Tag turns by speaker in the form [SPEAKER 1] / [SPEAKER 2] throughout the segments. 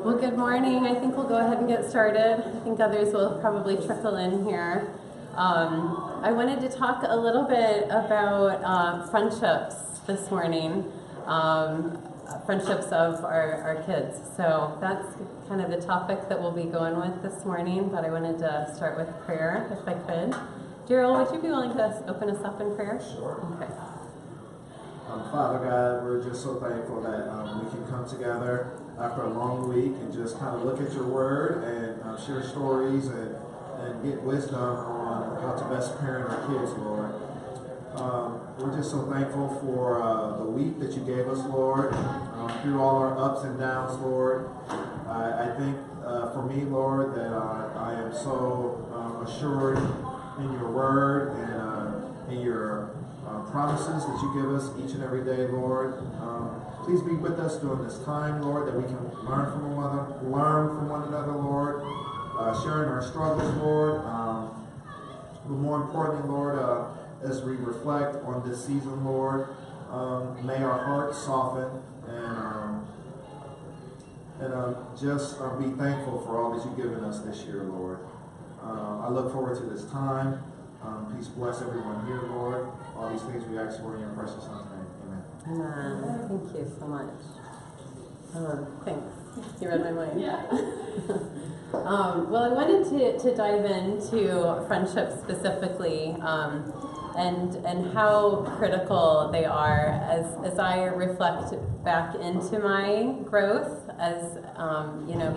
[SPEAKER 1] Well, good morning. I think we'll go ahead and get started. I think others will probably trickle in here. I wanted to talk a little bit about friendships this morning, friendships of our kids. So that's kind of the topic that we'll be going with this morning, but I wanted to start with prayer, if I could. Daryl, would you be willing to open us up in prayer?
[SPEAKER 2] Sure.
[SPEAKER 1] Okay.
[SPEAKER 2] Father God, we're just so thankful that we can come together after a long week and just kind of look at your word and share stories and get wisdom on how to best parent our kids, Lord. We're just so thankful for the week that you gave us, Lord, through all our ups and downs, Lord. I think for me, Lord, that I am so assured in your word and in your promises that you give us each and every day, Lord. Please be with us during this time, Lord, that we can learn from one another, Lord, sharing our struggles, Lord. But more importantly, Lord, as we reflect on this season, Lord, may our hearts soften and just be thankful for all that you've given us this year, Lord. I look forward to this time. Please bless everyone here, Lord. All these things we ask for in your precious Son's name. Amen.
[SPEAKER 1] Amen. Thank you so much. Thanks. You read my mind.
[SPEAKER 3] Yeah.
[SPEAKER 1] Well, I wanted to dive into friendships specifically, and how critical they are as I reflect back into my growth as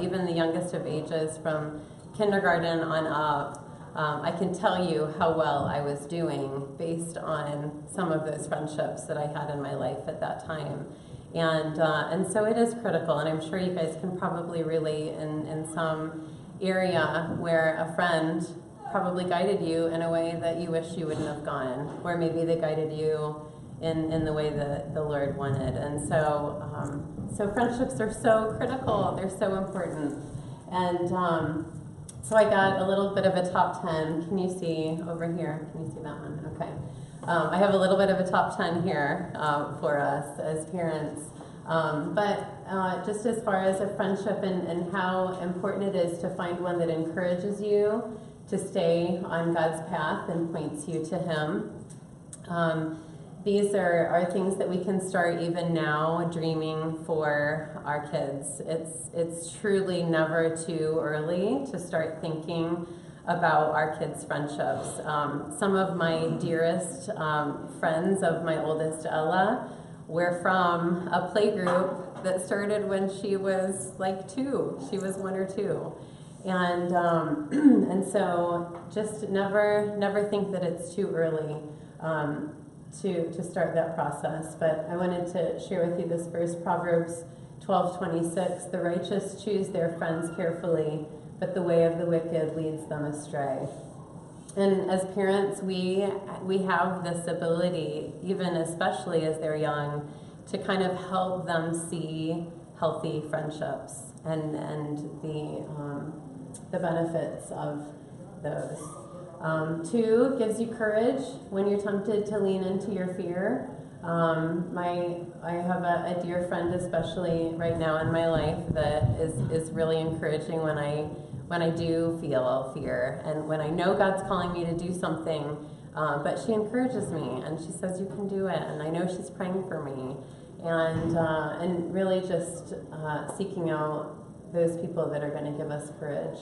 [SPEAKER 1] even the youngest of ages from kindergarten on up. I can tell you how well I was doing based on some of those friendships that I had in my life at that time. And so it is critical, and I'm sure you guys can probably relate in some area where a friend probably guided you in a way that you wish you wouldn't have gone, or maybe they guided you in the way that the Lord wanted. And so friendships are so critical, they're so important. And so I got a little bit of a top 10. Can you see over here? Can you see that one? Okay. I have a little bit of a top 10 here for us as parents. But just as far as a friendship and how important it is to find one that encourages you to stay on God's path and points you to Him. These are things that we can start even now dreaming for our kids. It's truly never too early to start thinking about our kids' friendships. Some of my dearest friends of my oldest, Ella, were from a play group that started when she was like 2. She was 1 or 2. And so just never think that it's too early to start that process. But I wanted to share with you this verse, Proverbs 12:26. The righteous choose their friends carefully, but the way of the wicked leads them astray. And as parents, we have this ability, even especially as they're young, to kind of help them see healthy friendships and the benefits of those. 2, gives you courage when you're tempted to lean into your fear. I have a dear friend, especially right now in my life, that is really encouraging when I do feel fear and when I know God's calling me to do something. But she encourages me and she says, "You can do it," and I know she's praying for me, and really just seeking out those people that are going to give us courage.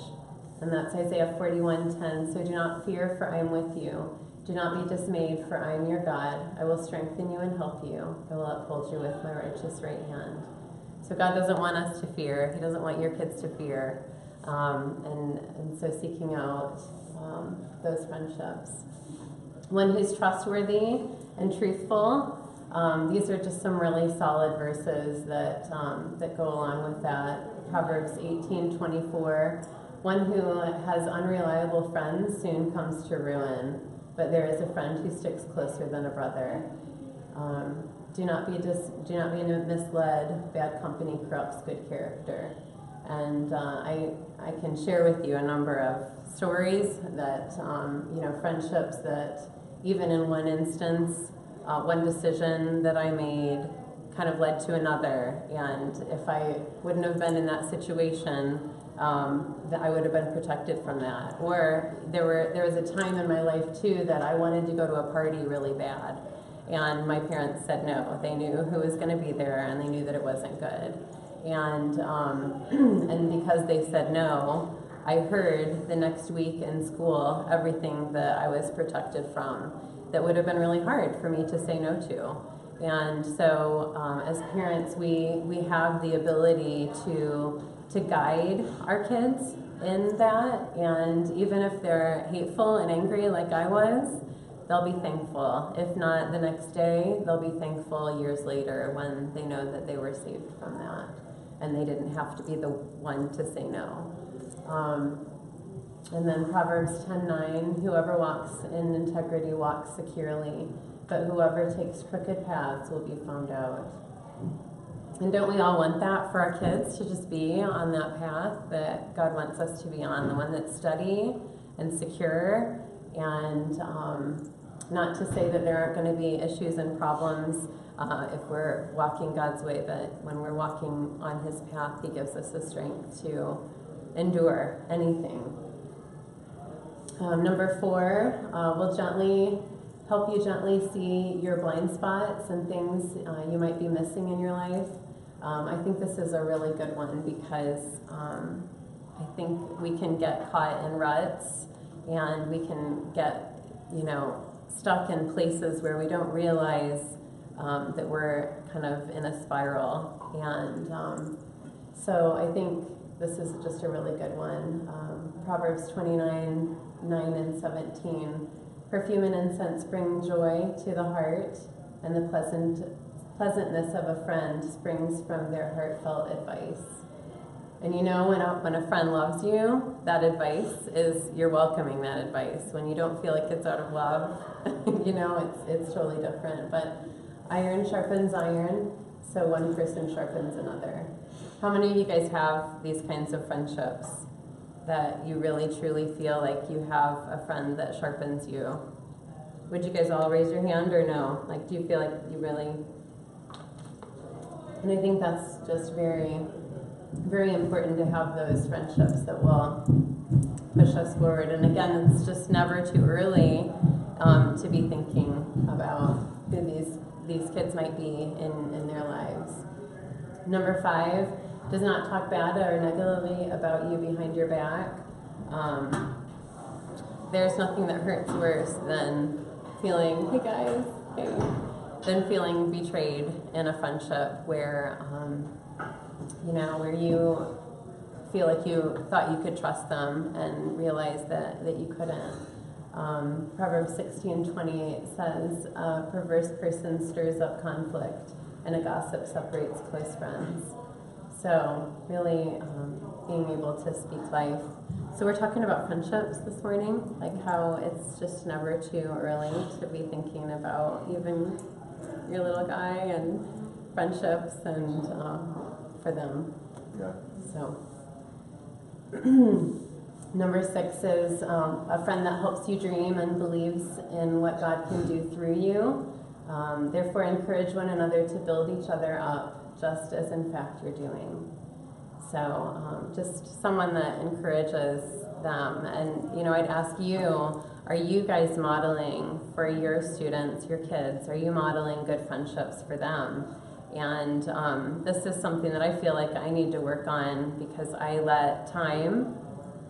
[SPEAKER 1] And that's Isaiah 41:10. So do not fear, for I am with you. Do not be dismayed, for I am your God. I will strengthen you and help you. I will uphold you with my righteous right hand. So God doesn't want us to fear. He doesn't want your kids to fear. And so seeking out those friendships. One who's trustworthy and truthful. These are just some really solid verses that go along with that. Proverbs 18:24. One who has unreliable friends soon comes to ruin, but there is a friend who sticks closer than a brother. Do not be misled. Bad company corrupts good character. And I can share with you a number of stories that friendships that even in one instance, one decision that I made kind of led to another. And if I wouldn't have been in that situation, that I would have been protected from that. Or there was a time in my life too that I wanted to go to a party really bad, and my parents said no. They knew who was going to be there, and they knew that it wasn't good. And and because they said no, I heard the next week in school everything that I was protected from that would have been really hard for me to say no to. And so as parents, we have the ability to guide our kids in that, and even if they're hateful and angry like I was, they'll be thankful. If not the next day, they'll be thankful years later when they know that they were saved from that and they didn't have to be the one to say no. And then Proverbs 10:9, whoever walks in integrity walks securely, but whoever takes crooked paths will be found out. And don't we all want that for our kids, to just be on that path that God wants us to be on, the one that's steady and secure, and not to say that there aren't going to be issues and problems if we're walking God's way, but when we're walking on His path, He gives us the strength to endure anything. Number 4, we'll help you gently see your blind spots and things you might be missing in your life. I think this is a really good one because I think we can get caught in ruts, and we can get, stuck in places where we don't realize that we're kind of in a spiral. And so I think this is just a really good one. Proverbs 29:9 and 17. Perfume and incense bring joy to the heart, and the pleasantness of a friend springs from their heartfelt advice. And when a friend loves you, that advice is, you're welcoming that advice. When you don't feel like it's out of love, it's totally different. But iron sharpens iron, so one person sharpens another. How many of you guys have these kinds of friendships that you really truly feel like you have a friend that sharpens you? Would you guys all raise your hand or no? Like, do you feel like you really... And I think that's just very, very important to have those friendships that will push us forward. And again, it's just never too early to be thinking about who these kids might be in their lives. Number 5, does not talk bad or negatively about you behind your back. There's nothing that hurts worse than feeling, hey guys, hey, than feeling betrayed in a friendship where, where you feel like you thought you could trust them and realize that you couldn't. Proverbs 16:28 says, a perverse person stirs up conflict, and a gossip separates close friends. So really being able to speak life. So we're talking about friendships this morning, like how it's just never too early to be thinking about even your little guy and friendships and for them.
[SPEAKER 2] Yeah.
[SPEAKER 1] So number 6 is a friend that helps you dream and believes in what God can do through you. Therefore, encourage one another to build each other up, just as in fact you're doing. So just someone that encourages them. And, I'd ask you, are you guys modeling for your students, your kids? Are you modeling good friendships for them? And this is something that I feel like I need to work on because I let time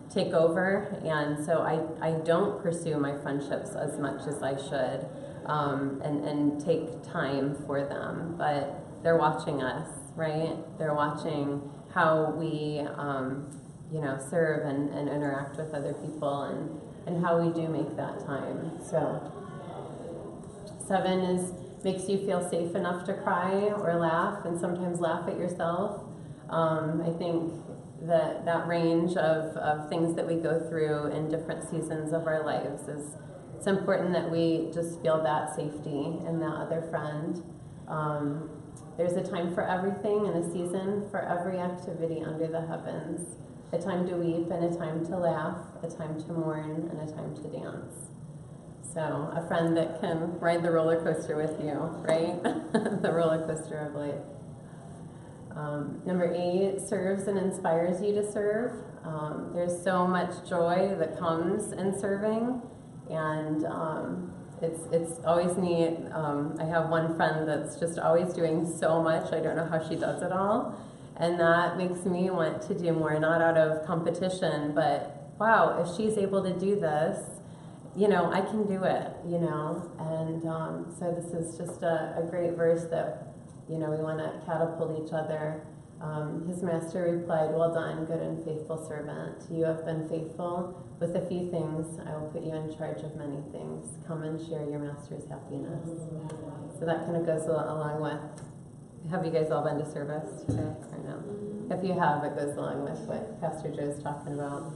[SPEAKER 1] take over. And so I don't pursue my friendships as much as I should and take time for them. But they're watching us, right? They're watching how we, serve and interact with other people and how we do make that time. So 7 is makes you feel safe enough to cry or laugh, and sometimes laugh at yourself. I think that range of things that we go through in different seasons of our lives it's important that we just feel that safety in that other friend. There's a time for everything and a season for every activity under the heavens. A time to weep and a time to laugh, a time to mourn and a time to dance. So a friend that can ride the roller coaster with you, right? The roller coaster of life. Number 8, serves and inspires you to serve. There's so much joy that comes in serving, and it's always neat. I have one friend that's just always doing so much. I don't know how she does it all, and that makes me want to do more, not out of competition, but wow, if she's able to do this, I can do it, and so this is just a great verse that, we want to catapult each other. His master replied, "Well done, good and faithful servant. You have been faithful with a few things. I will put you in charge of many things. Come and share your master's happiness." So that kind of goes along with, have you guys all been to service today or no? If you have, it goes along with what Pastor Joe's talking about.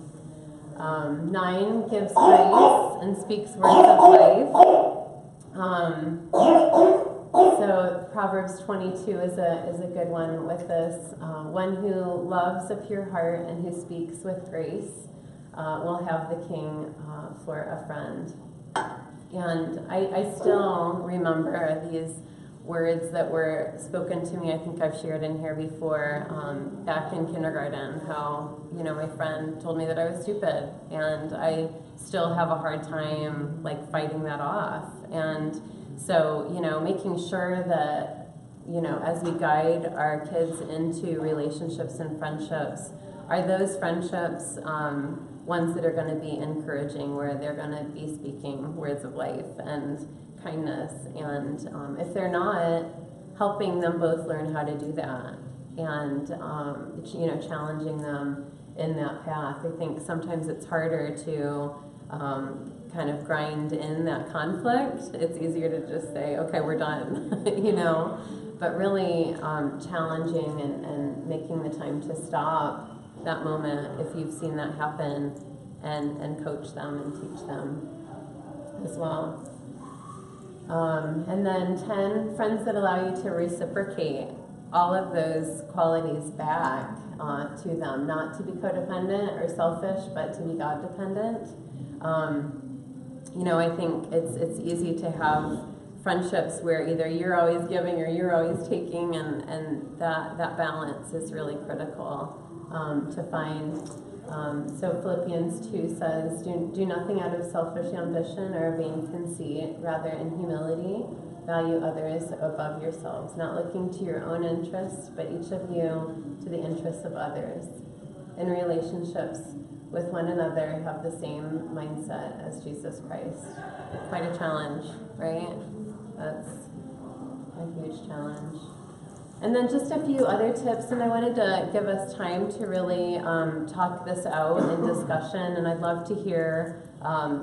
[SPEAKER 1] 9 gives grace and speaks words of life. So Proverbs 22 is a good one with this. One who loves a pure heart and who speaks with grace will have the king for a friend. And I still remember these words that were spoken to me. I think I've shared in here before, back in kindergarten, how, my friend told me that I was stupid, and I still have a hard time fighting that off. And so, making sure that, as we guide our kids into relationships and friendships, are those friendships ones that are going to be encouraging, where they're going to be speaking words of life and kindness, and if they're not, helping them both learn how to do that, and challenging them in that path. I think sometimes it's harder to kind of grind in that conflict. It's easier to just say, okay, we're done, but really challenging and making the time to stop that moment if you've seen that happen, and coach them and teach them as well. And then 10, friends that allow you to reciprocate all of those qualities back to them, not to be codependent or selfish, but to be God dependent. I think it's easy to have friendships where either you're always giving or you're always taking, and that balance is really critical to find. So Philippians 2 says, do nothing out of selfish ambition or vain conceit, rather in humility value others above yourselves, not looking to your own interests, but each of you to the interests of others. In relationships with one another, have the same mindset as Jesus Christ. Quite a challenge, right? That's a huge challenge. And then just a few other tips, and I wanted to give us time to really talk this out in discussion, and I'd love to hear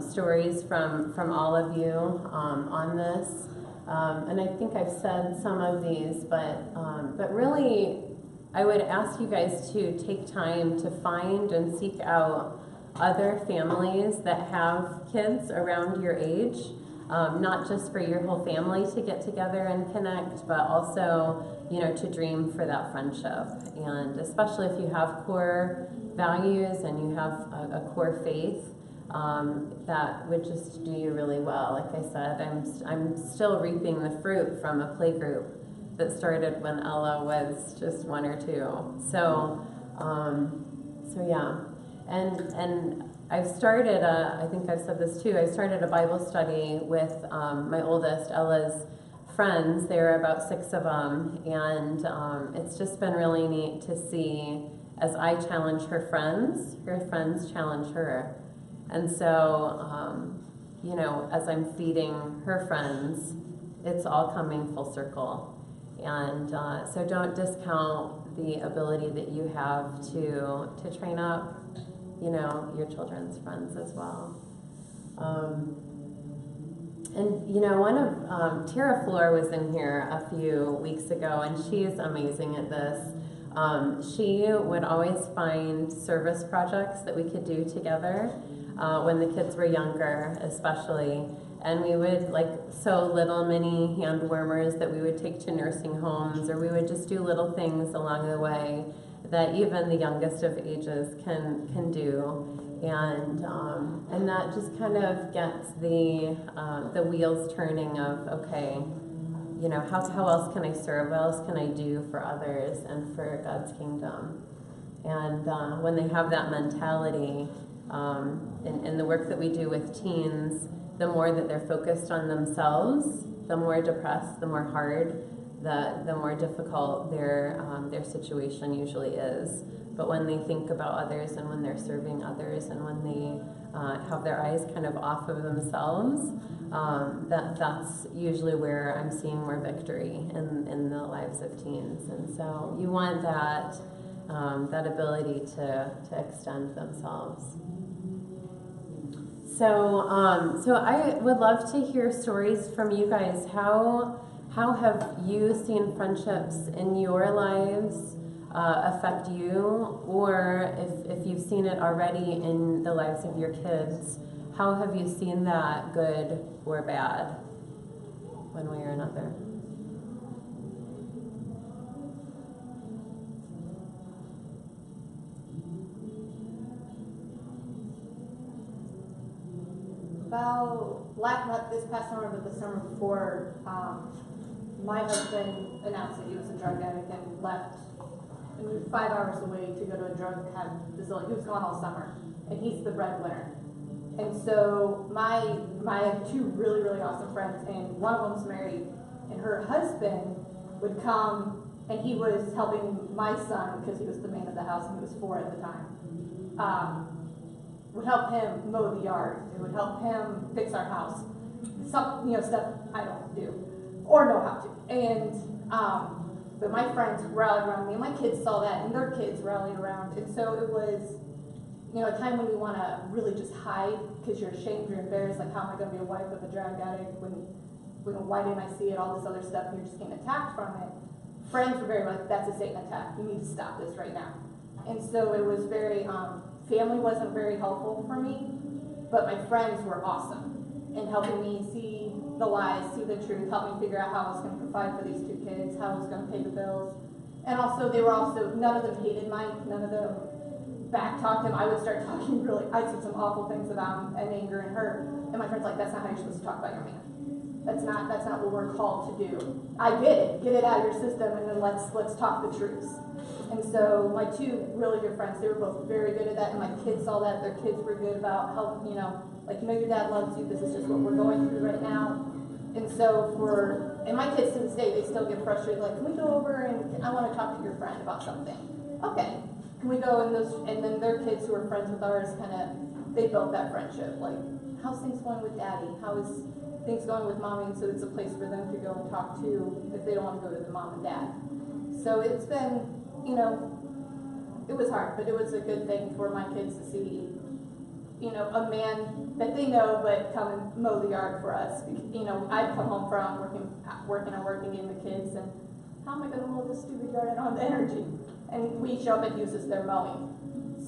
[SPEAKER 1] stories from all of you on this. And I think I've said some of these, but really I would ask you guys to take time to find and seek out other families that have kids around your age, not just for your whole family to get together and connect, but also, to dream for that friendship. And especially if you have core values and you have a core faith, that would just do you really well. Like I said, I'm still reaping the fruit from a play group that started when Ella was just 1 or 2. So yeah, and I've started I think I've said this too. I started a Bible study with my oldest, Ella's friends. There are about 6 of them, and it's just been really neat to see as I challenge her friends challenge her. And so, as I'm feeding her friends, it's all coming full circle. And so don't discount the ability that you have to train up, your children's friends as well. One of Tara Fleur was in here a few weeks ago, and she is amazing at this. She would always find service projects that we could do together when the kids were younger, especially. And we would sew little mini hand warmers that we would take to nursing homes, or we would just do little things along the way that even the youngest of ages can do. and that just kind of gets the wheels turning of, okay, you know, how else can I serve? What else can I do for others and for God's kingdom? And when they have that mentality, in the work that we do with teens, the more that they're focused on themselves, the more depressed, the more hard, the more difficult their situation usually is. But when they think about others and when they're serving others and when they have their eyes kind of off of themselves, that's usually where I'm seeing more victory in the lives of teens. And so you want that ability to extend themselves. So I would love to hear stories from you guys. How have you seen friendships in your lives affect you, or if you've seen it already in the lives of your kids, how have you seen that, good or bad, one way or another?
[SPEAKER 3] About not this past summer, but the summer before, my husband announced that he was a drug addict and left. And we were 5 hours away to go to a drug rehab facility. He was gone all summer, and he's the breadwinner. And so I have two really, really awesome friends, and one of them's married, and her husband would come, and he was helping my son because he was the man of the house, and he was 4 at the time. Would help him mow the yard. It would help him fix our house. Some, stuff I don't do or know how to. And but my friends rallied around me, and my kids saw that, and their kids rallied around. And so it was, a time when you want to really just hide because you're ashamed, you're embarrassed. Like, how am I going to be a wife of a drug addict? Why didn't I see it? All this other stuff, and you're just getting attacked from it. Friends were very much, that's a Satan attack. You need to stop this right now. And so it was very. Family wasn't very helpful for me, but my friends were awesome in helping me see the lies, see the truth, help me figure out how I was going to provide for these 2 kids, how I was going to pay the bills. And also, none of them hated Mike, none of them back-talked him. I would start talking I said some awful things about him and anger and hurt, and my friend's like, that's not how you're supposed to talk about your man. That's not what we're called to do. I get it out of your system, and then let's talk the truths. And so my 2 really good friends, they were both very good at that, and my kids saw that. Their kids were good about help, your dad loves you, this is just what we're going through right now. And so and my kids to this day, they still get frustrated, like, can we go over and I want to talk to your friend about something. Okay, can we go and then their kids who are friends with ours they built that friendship, like, how's things going with daddy? How is things going with mommy? And so it's a place for them to go and talk to if they don't want to go to the mom and dad. So it's been, it was hard, but it was a good thing for my kids to see, a man that they know, but come and mow the yard for us. I'd come home from working in the kids, and how am I going to mow this stupid yard? I don't have the energy. And we show up at Hughes' they're mowing.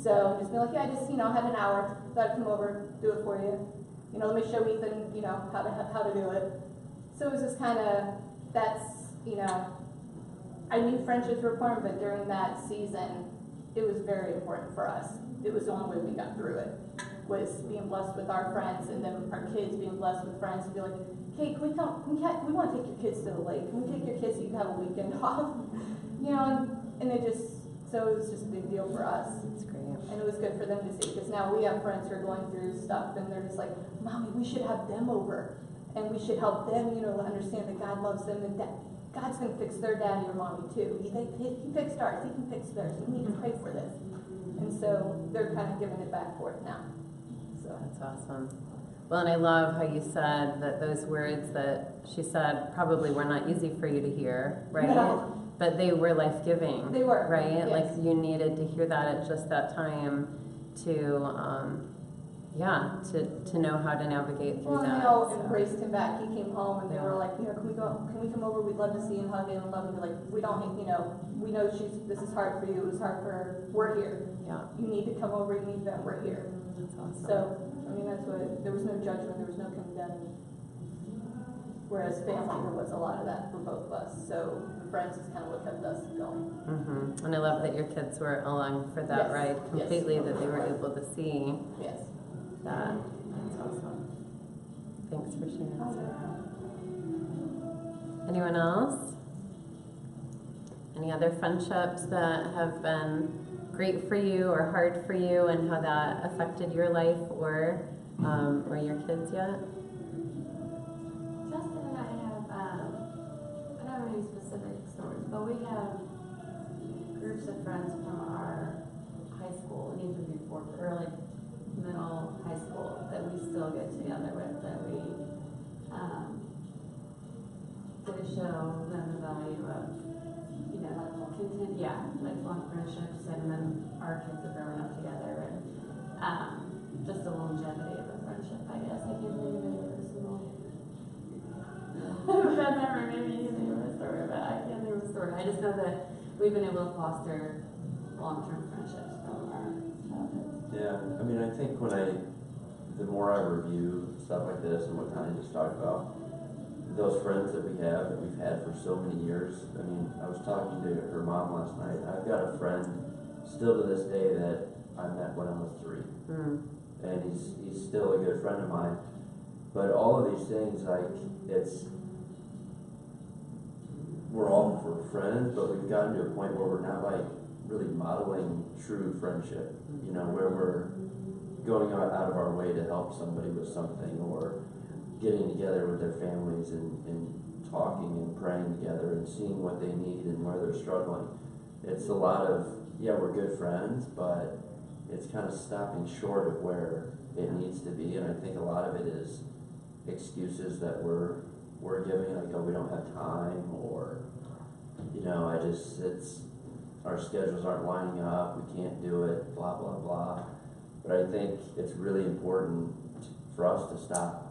[SPEAKER 3] So just be like, yeah, I just, had an hour, thought I'd come over, do it for you. Let me show Ethan, how to do it. So it was just kind of, I knew friendships were important, but during that season, it was very important for us. It was the only way we got through it, was being blessed with our friends, and then our kids being blessed with friends, and be like, hey, we want to take your kids to the lake. Can we take your kids so you can have a weekend off? And so it was just a big deal for us.
[SPEAKER 1] That's great.
[SPEAKER 3] And it was good for them to see, because now we have friends who are going through stuff, and they're just like, Mommy, we should have them over, and we should help them, understand that God loves them, and that God's going to fix their daddy or mommy too. He fixed ours. He can fix theirs. We need to pray for this. And so they're kind of giving it back forth now. So
[SPEAKER 1] that's awesome. Well, and I love how you said that those words that she said probably were not easy for you to hear, right?
[SPEAKER 3] No.
[SPEAKER 1] But they were life-giving.
[SPEAKER 3] They were.
[SPEAKER 1] Right?
[SPEAKER 3] Yes.
[SPEAKER 1] Like you needed to hear that at just that time to know how to navigate through
[SPEAKER 3] that.
[SPEAKER 1] Well,
[SPEAKER 3] they all embraced him back. He came home, and they were like, can we come over? We'd love to see him, hug him, and love him. Like, we know this is hard for you. It was hard for her. We're here.
[SPEAKER 1] Yeah.
[SPEAKER 3] You need to come over. You need them. We're here.
[SPEAKER 1] That's awesome.
[SPEAKER 3] So, there was no judgment. There was no condemning. Whereas family, there was a lot of that for both of us. So friends is kind of what kept us going.
[SPEAKER 1] Mm-hmm. And I love that your kids were along for that
[SPEAKER 3] Yes.
[SPEAKER 1] ride
[SPEAKER 3] Yes.
[SPEAKER 1] completely, that they were able to see
[SPEAKER 3] Yes.
[SPEAKER 1] that. That's awesome. Thanks for sharing. Sarah. Anyone else? Any other friendships that have been great for you or hard for you, and how that affected your life or your kids yet?
[SPEAKER 4] Justin and I have, I don't have any specific stories, but we have groups of friends from our high school, these would be for early, middle, high school, that we still get together with, that we get to show them the value of, you know, lifelong friendships, and then our kids are growing up together, and just the longevity of a friendship, I guess. I can't think of any personal. I've been there, maybe you can think of a story, but I can't think of a story. I just know that we've been able to foster long-term friendships from our childhood.
[SPEAKER 5] Yeah, I mean, I think the more I review stuff like this and what Tanya just talked about, those friends that we have, that we've had for so many years. I mean, I was talking to her mom last night. I've got a friend still to this day that I met when I was 3. And he's still a good friend of mine. But all of these things, like, we're all for friends, but we've gotten to a point where we're not, like, really modeling true friendship, you know, where we're going out of our way to help somebody with something, or getting together with their families and talking and praying together and seeing what they need and where they're struggling. It's a lot of, yeah, we're good friends, but it's kind of stopping short of where it needs to be. And I think a lot of it is excuses that we're giving, like, oh, we don't have time, or, you know, our schedules aren't lining up, we can't do it, blah, blah, blah. But I think it's really important for us to stop,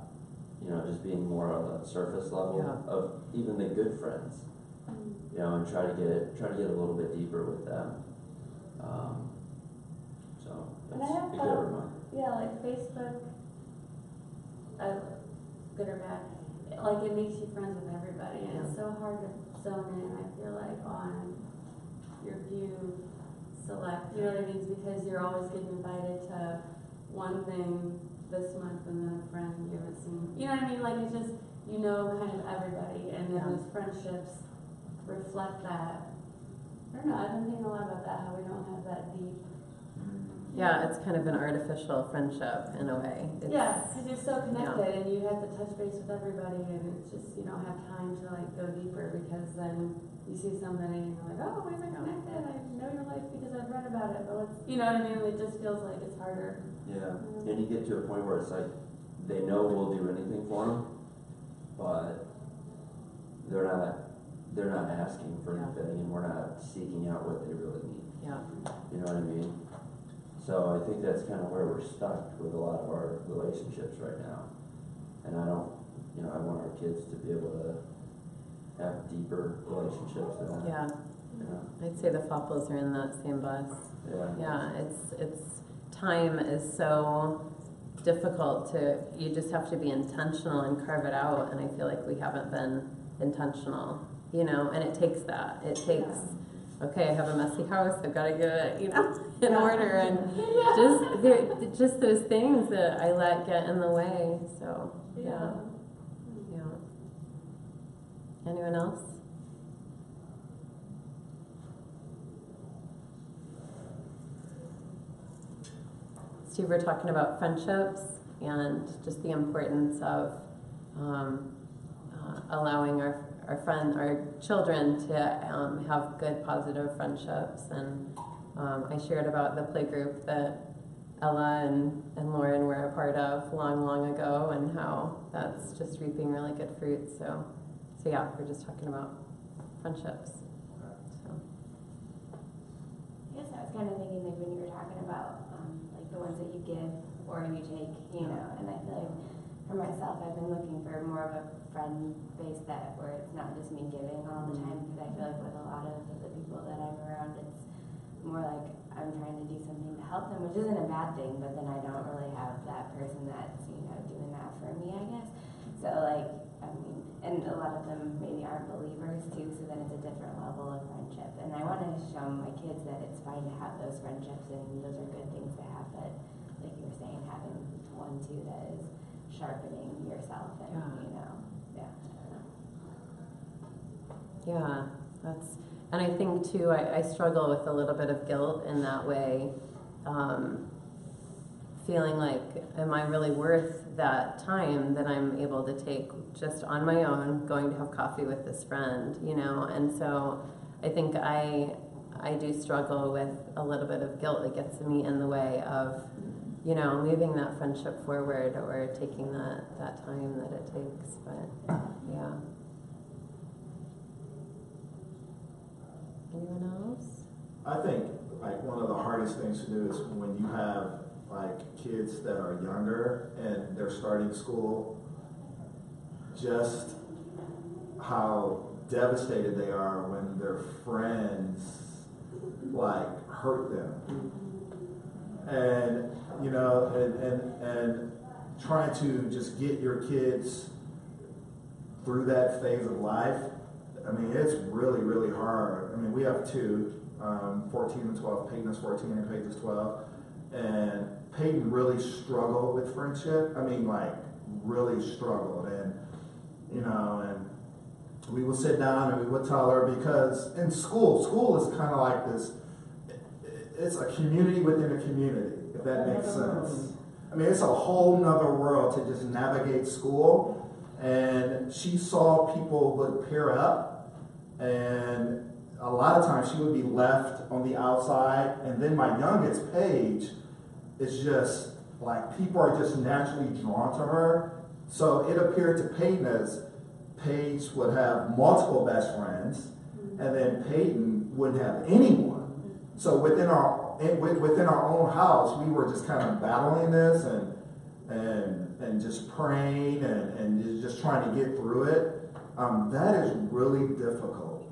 [SPEAKER 5] you know, just being more on the surface level of even the good friends, you know, and try to get a little bit deeper with them. So
[SPEAKER 4] And
[SPEAKER 5] that's
[SPEAKER 4] I have
[SPEAKER 5] a good reminder.
[SPEAKER 4] Yeah, like Facebook, good or bad, like it makes you friends with everybody, and it's so hard to zone in, I feel like, on your few select, you know what I mean? Because you're always getting invited to one thing this month, and then a friend you haven't seen. You know what I mean? Like, it's just, you know, kind of everybody, and then those friendships reflect that. I don't know, I've been thinking a lot about that, how we don't have that deep.
[SPEAKER 1] Yeah, it's kind of an artificial friendship in a way.
[SPEAKER 4] Yeah, because you're so connected, and you have to touch base with everybody, and it's just, you don't have time to, like, go deeper, because then you see somebody and you're like, oh, we're connected, I know your life because I've read about it, but let's, you know what I mean? It just feels like it's harder.
[SPEAKER 5] Yeah, and you get to a point where it's like, they know we'll do anything for them, but they're not asking for anything, and we're not seeking out what they really need.
[SPEAKER 1] Yeah.
[SPEAKER 5] You know what I mean? So I think that's kind of where we're stuck with a lot of our relationships right now. And I want our kids to be able to have deeper relationships.
[SPEAKER 1] Yeah. I'd say the Fopples are in that same bus.
[SPEAKER 5] Yeah.
[SPEAKER 1] It's time is so difficult you just have to be intentional and carve it out, and I feel like we haven't been intentional, you know, and it takes that. It takes, okay, I have a messy house, I've got to get it, you know, in order, and just those things that I let get in the way, so, yeah. Anyone else? Steve, we're talking about friendships and just the importance of allowing our children to have good, positive friendships. And I shared about the play group that Ella and Lauren were a part of long ago, and how that's just reaping really good fruit. So yeah, we're just talking about friendships. So.
[SPEAKER 6] I guess I was kind of thinking, like, when you were talking about like the ones that you give or you take, you know, and I feel like for myself, I've been looking for more of a friend base where it's not just me giving all the time, because I feel like with a lot of the people that I'm around, it's more like I'm trying to do something to help them, which isn't a bad thing, but then I don't really have that person that's, you know, doing that for me, I guess. So, like, I mean, and a lot of them maybe aren't believers too, so then it's a different level of friendship. And I want to show my kids that it's fine to have those friendships and those are good things to have, but like you were saying, having one too that is sharpening yourself and, you know, yeah, I don't know.
[SPEAKER 1] Yeah, and I think too, I struggle with a little bit of guilt in that way, feeling like, am I really worth that time that I'm able to take just on my own, going to have coffee with this friend, you know? And so I think I do struggle with a little bit of guilt that gets me in the way of, you know, moving that friendship forward or taking that time that it takes, but yeah. Anyone else?
[SPEAKER 7] I think like one of the hardest things to do is when you have like kids that are younger and they're starting school, just how devastated they are when their friends like hurt them. And you know, and trying to just get your kids through that phase of life, I mean, it's really, really hard. I mean, we have two, 14 and 12. Peyton is 14 and Paige is 12. And Peyton really struggled with friendship. I mean, like, really struggled. And, you know, and we would sit down and we would tell her, because in school is kind of like this, it's a community within a community, if that makes sense. I mean, it's a whole nother world to just navigate school. And she saw people would pair up, and a lot of times she would be left on the outside. And then my youngest, Paige, is just like, people are just naturally drawn to her. So it appeared to Peyton as Paige would have multiple best friends, and then Peyton wouldn't have anyone. So within our own house, we were just kind of battling this and just praying and just trying to get through it. That is really difficult.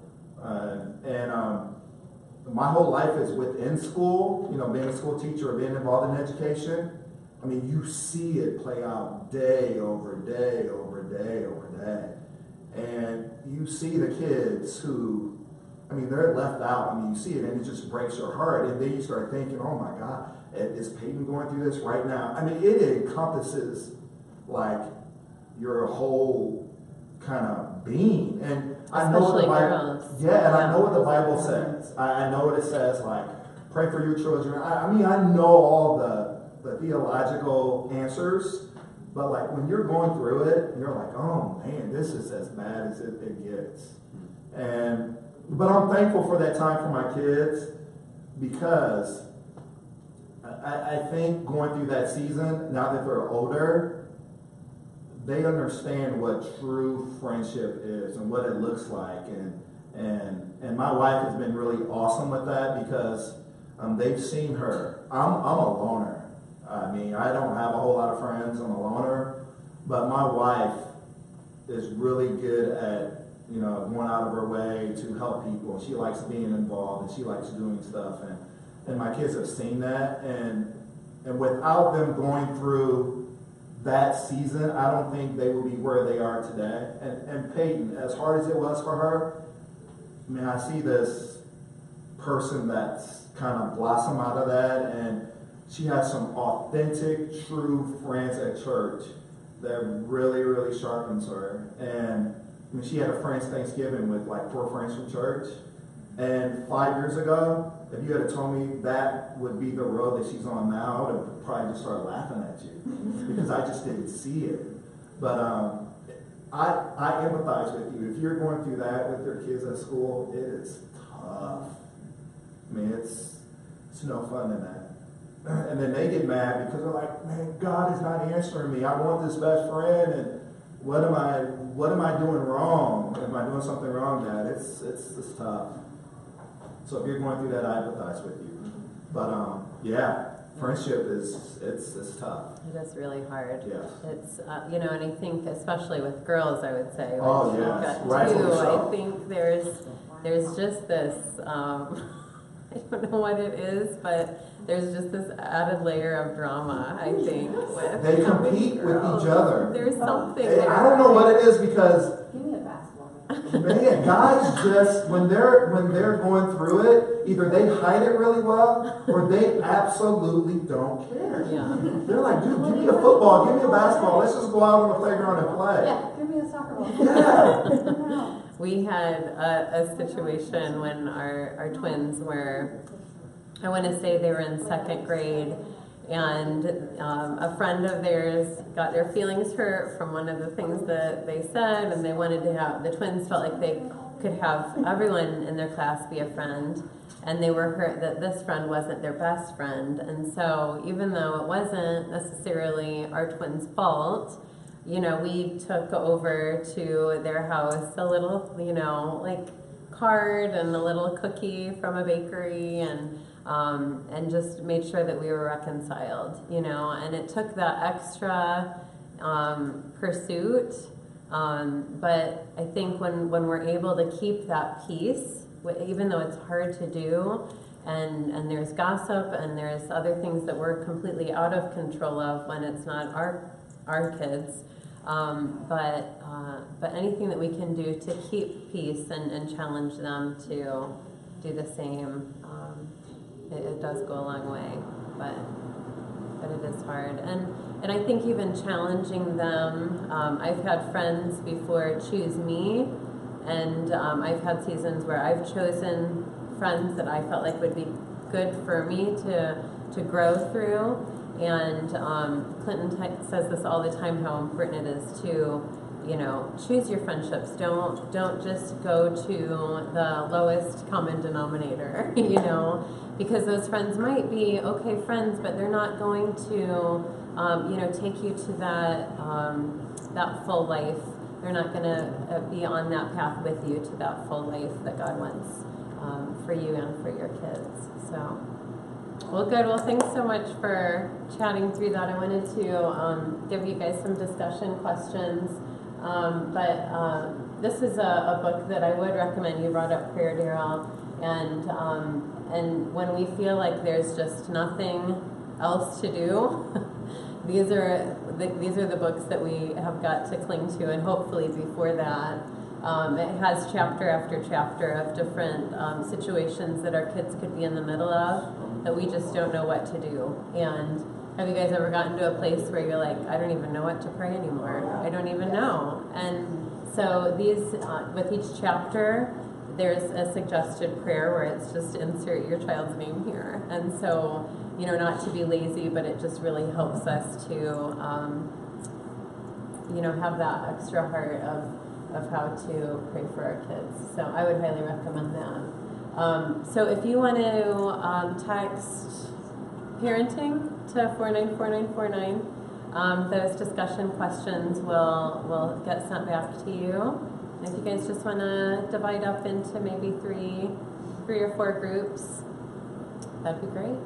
[SPEAKER 7] My whole life is within school, you know, being a school teacher or being involved in education. I mean, you see it play out day over day over day over day. And you see the kids who, I mean, they're left out. I mean, you see it and it just breaks your heart. And then you start thinking, oh my God, is Peyton going through this right now? I mean, it encompasses like your whole kind of being. And I know what the Bible, I know what the Bible says. I know what it says, like, pray for your children. I mean, I know all the theological answers, but like when you're going through it, you're like, oh man, this is as bad as it gets. But I'm thankful for that time for my kids, because I think going through that season, now that they're older, they understand what true friendship is and what it looks like. And my wife has been really awesome with that, because they've seen her. I'm a loner. I mean, I don't have a whole lot of friends. I'm a loner. But my wife is really good at, you know, going out of her way to help people. She likes being involved and she likes doing stuff. And my kids have seen that. And without them going through that season, I don't think they would be where they are today. And Peyton, as hard as it was for her, I mean, I see this person that's kind of blossomed out of that, and she has some authentic, true friends at church that really, really sharpens her. And I mean, she had a friend's Thanksgiving with like 4 friends from church. And 5 years ago, if you had told me that would be the road that she's on now, I would have probably just started laughing at you, because I just didn't see it. But I empathize with you. If you're going through that with your kids at school, it is tough. I mean, it's no fun in that. And then they get mad because they're like, man, God is not answering me. I want this best friend, and what am I doing wrong? Am I doing something wrong, Dad? It's tough. So if you're going through that, I empathize with you. But yeah, friendship it's tough.
[SPEAKER 1] It is really hard.
[SPEAKER 7] Yes.
[SPEAKER 1] It's you know, and I think especially with girls, I would say.
[SPEAKER 7] Oh yes, rightfully so.
[SPEAKER 1] I think there's just this I don't know what it is, but there's just this added layer of drama, I think, with
[SPEAKER 7] they compete with each other.
[SPEAKER 1] There's something there.
[SPEAKER 7] I don't know what it is, because Man, guys just, when they're going through it, either they hide it really well or they absolutely don't care.
[SPEAKER 1] Yeah.
[SPEAKER 7] They're like, dude, give me a football, give me a basketball, let's just go out on the playground and play.
[SPEAKER 3] Yeah, give me a soccer ball.
[SPEAKER 7] Yeah.
[SPEAKER 1] We had a situation when our twins were, I want to say they were in second grade, and a friend of theirs got their feelings hurt from one of the things that they said, and they wanted to have, the twins felt like they could have everyone in their class be a friend, and they were hurt that this friend wasn't their best friend. And so even though it wasn't necessarily our twins' fault, you know, we took over to their house a little, you know, like card and a little cookie from a bakery, and just made sure that we were reconciled, you know. And it took that extra pursuit, but I think when we're able to keep that peace, even though it's hard to do, and there's gossip and there's other things that we're completely out of control of when it's not our kids, but anything that we can do to keep peace and challenge them to do the same, it does go a long way, but it is hard. And I think even challenging them, I've had friends before choose me, and I've had seasons where I've chosen friends that I felt like would be good for me to grow through. And Clinton says this all the time, how important it is to, you know, choose your friendships. Don't just go to the lowest common denominator, you know, because those friends might be okay friends, but they're not going to, you know, take you to that full life. They're not going to be on that path with you to that full life that God wants for you and for your kids. So. Well, good. Well, thanks so much for chatting through that. I wanted to give you guys some discussion questions, but this is a book that I would recommend. You brought up prayer, Daryl, and when we feel like there's just nothing else to do, these are the books that we have got to cling to, and hopefully before that. It has chapter after chapter of different situations that our kids could be in the middle of that we just don't know what to do. And have you guys ever gotten to a place where you're like, I don't even know what to pray anymore? I don't even know. And so these, with each chapter, there's a suggested prayer where it's just insert your child's name here. And so, you know, not to be lazy, but it just really helps us to, you know, have that extra heart of how to pray for our kids. So I would highly recommend that. So if you want to text parenting to 494949, those discussion questions will get sent back to you. And if you guys just want to divide up into maybe three or four groups, that'd be great.